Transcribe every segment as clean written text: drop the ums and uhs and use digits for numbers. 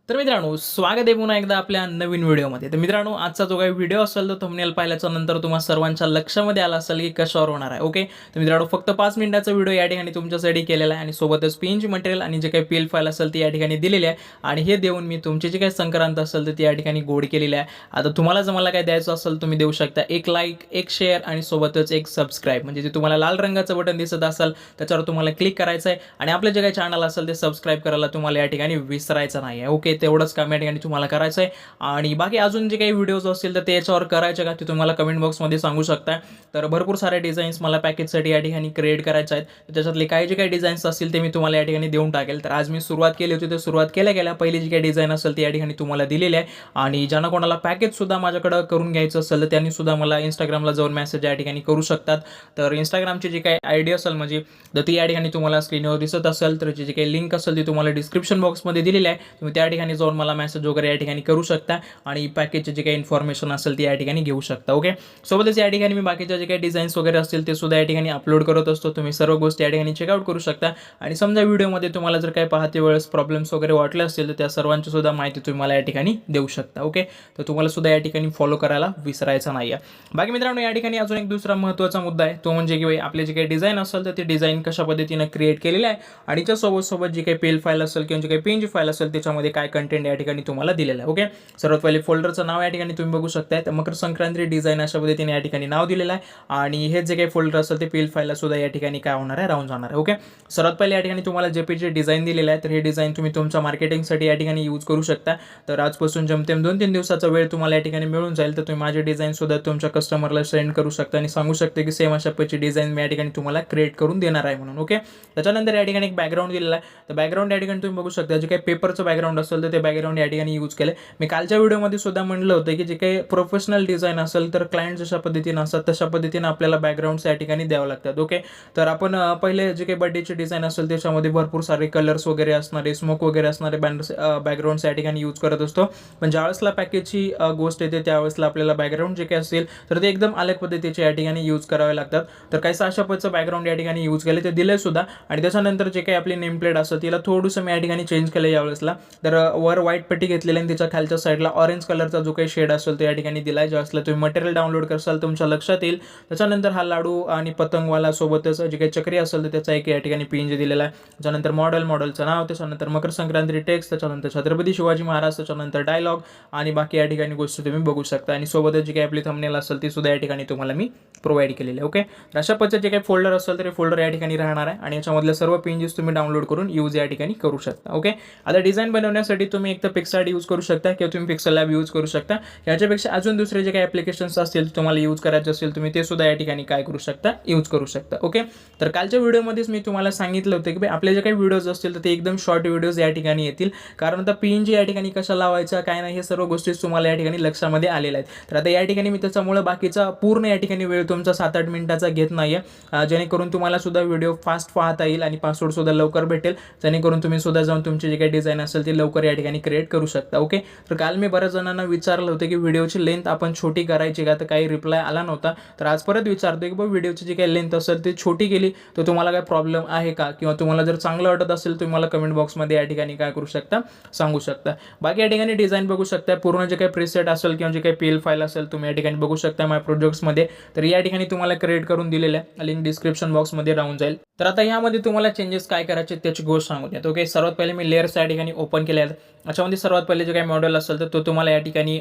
तर मित्रांनो, स्वागत आहे पुन्हा एकदा आपल्या नवीन व्हिडिओमध्ये. तर मित्रांनो, आजचा जो काही व्हिडिओ असेल तो थंबनेल पाहिल्याच्या नंतर तुम्हा सर्वांच्या लक्षामध्ये आला असेल की कशावर होणार आहे. ओके, तर मित्रांनो, फक्त 5 मिनिटाचा व्हिडिओ या ठिकाणी तुमच्यासाठी केलेला आहे आणि सोबतच पीएनजी मटेरियल आणि जे काही पीएल फाईल असेल ती या ठिकाणी दिलेली आहे आणि हे देऊन मी तुमची जी काही संक्रांत असेल तर ती या ठिकाणी गोड केलेली आहे. आता तुम्हाला जर मला काय द्यायचं असेल तुम्ही देऊ शकता. एक लाईक, एक शेअर आणि सोबतच एक सबस्क्राईब, म्हणजे जे तुम्हाला लाल रंगाचं बटन दिसत असेल त्याच्यावर तुम्हाला क्लिक करायचं आहे आणि आपलं जे काही चॅनल असेल ते सबस्क्राईब करायला तुम्हाला या ठिकाणी विसरायचं नाही आहे. ओके, तेवढंच काम या ठिकाणी तुम्हाला करायचं आहे आणि बाकी अजून जे काही व्हिडिओज असतील तर ते याच्यावर करायचे का ते तुम्हाला कमेंट बॉक्समध्ये सांगू शकता. तर भरपूर सारे डिझाईन्स मला पॅकेजसाठी या ठिकाणी क्रिएट करायचे आहेत. त्याच्यातले काही जे काही डिझाईन्स असतील ते मी तुम्हाला या ठिकाणी देऊन टाकेल. तर आज मी सुरुवात केली होती, तर सुरुवात केल्या गेल्या पहिली जी काही डिझाईन असेल ती या ठिकाणी तुम्हाला दिलेली आहे आणि ज्यांना कोणाला पॅकेजसुद्धा माझ्याकडं करून घ्यायचं असेल तर त्यांनी सुद्धा मला इंस्टाग्रामला जाऊन मेसेज या ठिकाणी करू शकतात. तर इंस्टाग्रामची जी काही आयडी असेल म्हणजे तर ती या ठिकाणी तुम्हाला स्क्रीनवर दिसत असेल, तर जी काही लिंक असेल ती तुम्हाला डिस्क्रिप्शन बॉक्समध्ये दिलेली आहे. तुम्ही त्या ठिकाणी जाऊन मला मेसेज वगैरे या ठिकाणी करू शकता आणि पॅकेजची जी काही इन्फॉर्मेशन असेल ती या ठिकाणी घेऊ शकता. ओके, सोबतच या ठिकाणी मी बाकीच्या जे काही डिझाईन्स वगैरे असतील ते सुद्धा या ठिकाणी अपलोड करत असतो. तुम्ही सर्व गोष्टी या ठिकाणी चेकआउट करू शकता आणि समजा व्हिडिओमध्ये तुम्हाला जर काही पाहते वेळेस प्रॉब्लेम्स वगैरे वाटले असतील तर त्या सर्वांची सुद्धा माहिती तुम्ही मला या ठिकाणी देऊ शकता. ओके, तर तुम्हाला सुद्धा या ठिकाणी फॉलो करायला विसरायचं नाही आहे. बाकी मित्रांनो, या ठिकाणी अजून एक दुसरा महत्त्वाचा मुद्दा आहे, तो म्हणजे की आपले जे काही डिझाईन असेल तर ते डिझाईन कशा पद्धतीने क्रिएट केलेले आहे आणि त्यासोबत जी काही पेल फाईल असेल किंवा जी काही पीएनजी फाईल असेल त्याच्यामध्ये काय कंटेंट या ठिकाणी तुम्हाला दिलेलं आहे. ओके, सर्वात पहिले फोल्डरचं नाव या ठिकाणी तुम्ही बघू शकता. तर मकर संक्रांती डिझाईन अशा पद्धतीने या ठिकाणी नाव दिलेलं आहे आणि हे जे काही फोल्डर असेल ते पीएल फाईलला सुद्धा या ठिकाणी काय होणार आहे, राहून जाणार आहे. ओके, सर्वात पहिले या ठिकाणी तुम्हाला जेपीजी डिझाईन दिलेलं आहे, तर हे डिझाईन तुम्ही तुमच्या मार्केटिंगसाठी या ठिकाणी यूज करू शकता. तर आजपासून जमतेम 2-3 दिवसाचा वेळ तुम्हाला या ठिकाणी मिळून जाईल. तर तुम्ही माझे डिझाईन सुद्धा तुमच्या कस्टमरला सेंड करू शकता आणि सांगू शकता की सेम अशा पद्धतीची डिझाईन मी या ठिकाणी तुम्हाला क्रिएट करून देणार आहे म्हणून. ओके, त्याच्यानंतर या ठिकाणी एक बॅकग्राऊंड दिलेला आहे. तर बॅकग्राऊंड या ठिकाणी तुम्ही बघू शकता, जे काही पेपरचं बॅकग्राऊंड असेल तर ते बॅकग्राऊंड या ठिकाणी यूज केलं. मी कालच्या व्हिडिओमध्ये सुद्धा म्हणलं होतं की जे काही प्रोफेशनल डिझाईन असेल तर क्लायंट जशा पद्धतीने असतात तशा पद्धतीने आपल्याला बॅकग्राऊंड्स या ठिकाणी द्यावं लागतात. ओके, तर आपण पहिले जे काही बर्थडेचे डिझाईन असेल त्याच्यामध्ये भरपूर सारे कलर्स वगैरे असणारे, स्मोक वगैरे असणारे बॅकग्राऊंड्स या ठिकाणी यूज करत असतो. पण ज्यावेळेसला पॅकेजची गोष्ट येते त्यावेळेसला आपल्याला बॅकग्राऊंड जे काही असेल तर ते एकदम अलग पद्धतीचे या ठिकाणी यूज करावे लागतात. तर काहीसं अशा पद्धतीचं बॅकग्राऊंड या ठिकाणी यूज केले ते दिले सुद्धा आणि त्याच्यानंतर जे काही आपली नेम प्लेट असतं तिला थोडंसं मी या ठिकाणी चेंज केलं यावेळेसला. तर वर व्हाईट पट्टी घेतलेली आणि त्याच्या खालच्या साईडला ऑरेंज कलरचा जो काही शेड असेल तो या ठिकाणी दिला आहे. ज्यावेळेसला तुम्ही मटेरियल डाउनलोड करसाल तुमच्या लक्षात येईल. त्याच्यानंतर हा लाडू आणि पतंगवाला सोबतच जे काही चक्री असेल तर त्याचा एक या ठिकाणी पीएनजी दिलेला आहे. त्याच्यानंतर मॉडेलचं नाव, त्याच्यानंतर मकर संक्रांती टेक्स्ट, त्याच्यानंतर छत्रपती शिवाजी महाराज, त्याच्यानंतर डायलॉग आणि बाकी या ठिकाणी गोष्टी तुम्ही बघू शकता आणि सोबतच जी काही आपली थंबनेल असेल ती सुद्धा या ठिकाणी तुम्हाला मी प्रोव्हाइड केलेली आहे. ओके, तर अशा पद्धतीचे जे काही फोल्डर असेल तर फोल्डर या ठिकाणी राहणार आहे आणि याच्यामधले सर्व पीएनजीज तुम्ही डाउनलोड करून यूज या ठिकाणी करू शकता. ओके, आता डिझाईन बनवण्यासाठी तुम्ही एक तर पिक्सार्ट यूज करू शकता किंवा तुम्ही पिक्सल लॅब यूज करू शकता. याच्यापेक्षा अजून दुसरे जे काही ॲप्लिकेशन्स असतील तुम्हाला यूज करायचे असेल तुम्ही ते सुद्धा या ठिकाणी काय करू शकता, यूज करू शकता. ओके, तर कालच्या व्हिडिओमध्येच मी तुम्हाला सांगितलं होतं की आपले जे काही व्हिडिओज असतील तर ते एकदम शॉर्ट व्हिडिओज या ठिकाणी येतील, कारण आता पीएनजी या ठिकाणी कशा लावायचा काय नाही हे सर्व गोष्टी तुम्हाला या ठिकाणी लक्षामध्ये आलेल्या आहेत. तर आता या ठिकाणी मी त्याच्यामुळे बाकीचा पूर्ण या ठिकाणी वेळ तुमचा 7-8 मिनिटाचा घेत नाही आहे, जेणेकरून तुम्हाला सुद्धा व्हिडिओ फास्ट पाहता येईल आणि पासवर्ड सुद्धा लवकर भेटेल, जेणेकरून तुम्ही सुद्धा जाऊन तुमची जे काही डिझाईन असेल ती लवकर या ठिकाणी क्रिएट करू शकता. ओके, तर काल मी बऱ्याच जणांना विचारलं होतं की व्हिडिओची लेंथ आपण छोटी करायची का, तर काही रिप्लाय आला नव्हता. तर आज परत विचारतो की व्हिडिओची जी काही लेंथ असेल ती छोटी केली तर तुम्हाला काय प्रॉब्लेम आहे का, किंवा तुम्हाला जर चांगलं वाटत असेल तुम्ही मला कमेंट बॉक्समध्ये या ठिकाणी काय करू शकता, सांगू शकता. बाकी या ठिकाणी डिझाईन बघू शकता, पूर्ण जे काही प्रीसेट असेल किंवा जे काही पीएल फाईल असेल तुम्ही या ठिकाणी बघू शकता माय प्रोजेक्ट्समध्ये. तर या ठिकाणी तुम्हाला क्रिएट करून दिलेलं आहे, लिंक डिस्क्रिप्शन बॉक्समध्ये राहून जाईल. तर आता यामध्ये तुम्हाला चेंजेस काय करायचे त्याची गोष्ट सांगू द्या. ओके, सर्वात पहिले मी लेअर्स या ठिकाणी ओपन केले आहेत. याच्यामध्ये सर्वात पहिले जे काही मॉडेल असेल तर तो तुम्हाला या ठिकाणी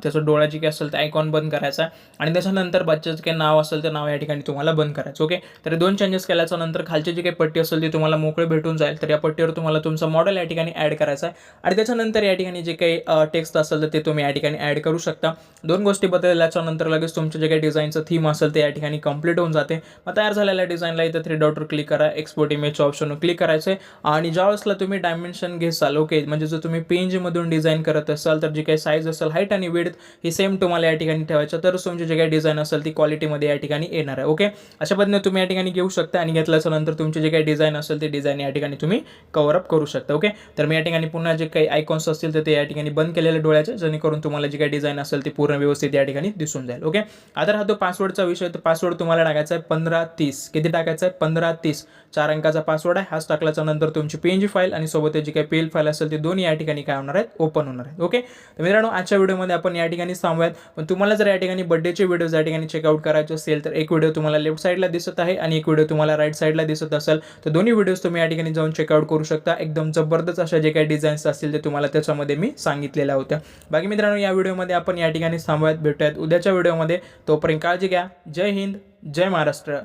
त्याचं डोळा जे काही असेल ते आयकॉन बंद करायचा आणि त्याच्यानंतर बच्चाचं काही नाव असेल तर नाव या ठिकाणी तुम्हाला बंद करायचं. ओके, तर 2 चेंजेस केल्याच्या नंतर खालची जी काही पट्टी असेल ती तुम्हाला मोकळे भेटून जाईल. तर या पट्टीवर तुम्हाला तुमचा मॉडेल या ठिकाणी ॲड करायचा आहे आणि त्याच्यानंतर या ठिकाणी जे काही टेक्स्ट असेल तर ते तुम्ही या ठिकाणी ॲड करू शकता. 2 गोष्टी बदलल्याच्या नंतर लगेच तुमचे जे काही डिझाईनचं थीम असेल ते या ठिकाणी कंप्लीट होऊन जाते. मग तयार झालेल्या डिझाईनला इथं 3 डॉटवर क्लिक करा, एक्सपोर्ट इमेजच्या ऑप्शनवर क्लिक करायचं आहे आणि ज्यावेळेसला तुम्ही डायमेन्शन घेसाल, ओके, म्हणजे जर तुम्ही पीएनजीमधून डिझाईन करत असाल तर जी काही साईज असेल, हाईट आणि विड्थ ही सेम तुम्हाला या ठिकाणी ठेवायचं, तर तुमची जे काही डिझाईन असेल ती क्वालिटीमध्ये या ठिकाणी येणार आहे. ओके, अशा पद्धतीने तुम्ही या ठिकाणी घेऊ शकता आणि घेतल्याच्या नंतर तुमची जे काही डिझाईन असेल ते डिझाईन या ठिकाणी तुम्ही कव्हर अप करू शकता. ओके, तर मी या ठिकाणी पुन्हा जे काही आयकॉन्स असतील तर ते या ठिकाणी बंद केलेले डोळ्याचे, जेणेकरून तुम्हाला जी काही डिझाईन असेल ती पूर्ण व्यवस्थित या ठिकाणी दिसून जाईल. ओके, आता राहतो पासवर्डचा विषय. तर पासवर्ड तुम्हाला टाकायचा आहे 1530. किती टाकायचा आहे? 1530. 4 अंकाचा पासवर्ड आहे. हाच टाकल्याच्या नंतर तुमची पीएनजी फाईल आणि सोबत जी काही पीएल फाईल असेल ती दोन्ही या ठिकाणी काय होणार आहेत, ओपन होणार आहेत. ओके, तर मित्रांनो आजच्या व्हिडिओमध्ये आपण या ठिकाणी थांबूयात. पण तुम्हाला जर या ठिकाणी बर्थडेचे व्हिडिओज या ठिकाणी चेकआउट करायचे असेल तर एक व्हिडिओ तुम्हाला लेफ्ट साईडला दिसत आहे आणि एक व्हिडिओ तुम्हाला राईट साईडला दिसत असेल, तर दोन्ही व्हिडिओज तुम्ही या ठिकाणी जाऊन चेकआउट करू शकता. एकदम जबरदस्त अशा जे काही डिझाईन्स असतील ते तुम्हाला त्याच्यामध्ये मी सांगितलेल्या होत्या. बाकी मित्रांनो या व्हिडिओमध्ये आपण या ठिकाणी थांबूयात. भेटूयात उद्याच्या व्हिडिओमध्ये. तोपर्यंत काळजी घ्या. जय हिंद, जय महाराष्ट्र.